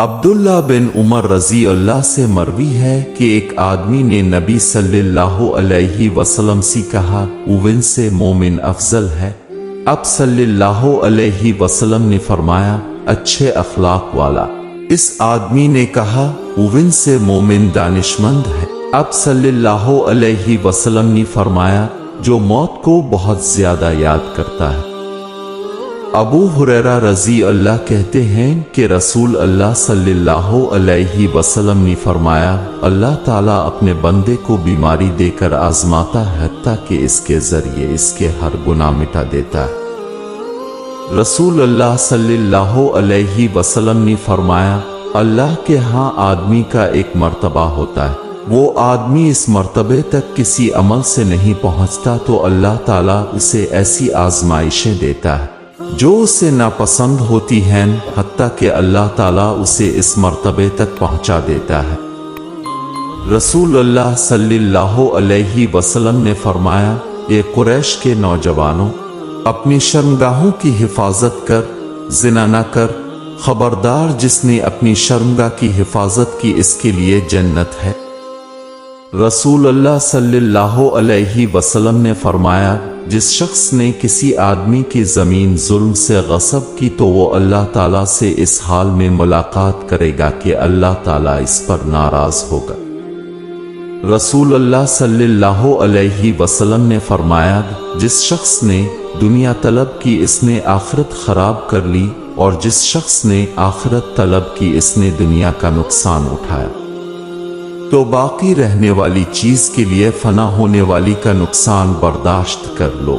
عبداللہ بن عمر رضی اللہ سے مروی ہے کہ ایک آدمی نے نبی صلی اللہ علیہ وسلم سے کہا اوون سے مومن افضل ہے۔ اب صلی اللہ علیہ وسلم نے فرمایا اچھے اخلاق والا۔ اس آدمی نے کہا اوون سے مومن دانشمند ہے۔ اب صلی اللہ علیہ وسلم نے فرمایا جو موت کو بہت زیادہ یاد کرتا ہے۔ ابو ہریرہ رضی اللہ کہتے ہیں کہ رسول اللہ صلی اللہ علیہ وسلم نے فرمایا اللہ تعالیٰ اپنے بندے کو بیماری دے کر آزماتا ہے حتیٰ کہ اس کے ذریعے اس کے ہر گناہ مٹا دیتا ہے۔ رسول اللہ صلی اللہ علیہ وسلم نے فرمایا اللہ کے ہاں آدمی کا ایک مرتبہ ہوتا ہے، وہ آدمی اس مرتبے تک کسی عمل سے نہیں پہنچتا تو اللہ تعالیٰ اسے ایسی آزمائشیں دیتا ہے جو اسے ناپسند ہوتی ہیں حتیٰ کہ اللہ تعالیٰ اسے اس مرتبے تک پہنچا دیتا ہے۔ رسول اللہ صلی اللہ علیہ وسلم نے فرمایا اے قریش کے نوجوانوں، اپنی شرمگاہوں کی حفاظت کر، زنا نہ کر، خبردار جس نے اپنی شرمگاہ کی حفاظت کی اس کے لیے جنت ہے۔ رسول اللہ صلی اللہ علیہ وسلم نے فرمایا جس شخص نے کسی آدمی کی زمین ظلم سے غصب کی تو وہ اللہ تعالیٰ سے اس حال میں ملاقات کرے گا کہ اللہ تعالیٰ اس پر ناراض ہوگا۔ رسول اللہ صلی اللہ علیہ وسلم نے فرمایا جس شخص نے دنیا طلب کی اس نے آخرت خراب کر لی، اور جس شخص نے آخرت طلب کی اس نے دنیا کا نقصان اٹھایا۔ تو باقی رہنے والی چیز کے لیے فنا ہونے والی کا نقصان برداشت کر لو۔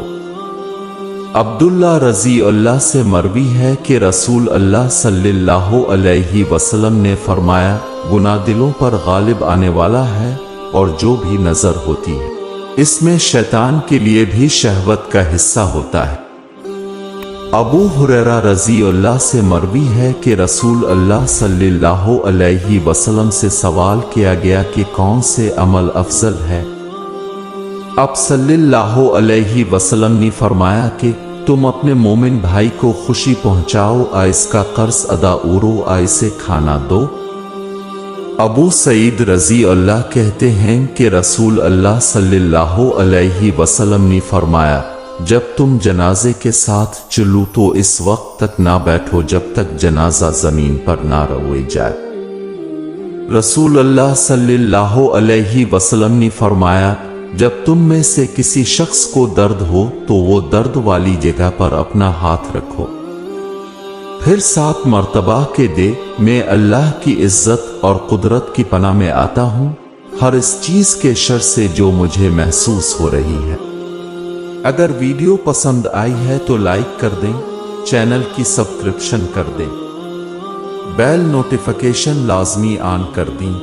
عبداللہ رضی اللہ سے مروی ہے کہ رسول اللہ صلی اللہ علیہ وسلم نے فرمایا گناہ دلوں پر غالب آنے والا ہے، اور جو بھی نظر ہوتی ہے اس میں شیطان کے لیے بھی شہوت کا حصہ ہوتا ہے۔ ابو ہریرہ رضی اللہ سے مروی ہے کہ رسول اللہ صلی اللہ علیہ وسلم سے سوال کیا گیا کہ کون سے عمل افضل ہے؟ اب صلی اللہ علیہ وسلم نے فرمایا کہ تم اپنے مومن بھائی کو خوشی پہنچاؤ، اس کا قرض ادا کرو، اسے کھانا دو۔ ابو سعید رضی اللہ کہتے ہیں کہ رسول اللہ صلی اللہ علیہ وسلم نے فرمایا جب تم جنازے کے ساتھ چلو تو اس وقت تک نہ بیٹھو جب تک جنازہ زمین پر نہ روئے جائے۔ رسول اللہ صلی اللہ علیہ وسلم نے فرمایا جب تم میں سے کسی شخص کو درد ہو تو وہ درد والی جگہ پر اپنا ہاتھ رکھو، پھر 7 مرتبہ کہ دے میں اللہ کی عزت اور قدرت کی پناہ میں آتا ہوں ہر اس چیز کے شر سے جو مجھے محسوس ہو رہی ہے۔ اگر ویڈیو پسند آئی ہے تو لائک کر دیں، چینل کی سبسکرپشن کر دیں، بیل نوٹیفیکیشن لازمی آن کر دیں۔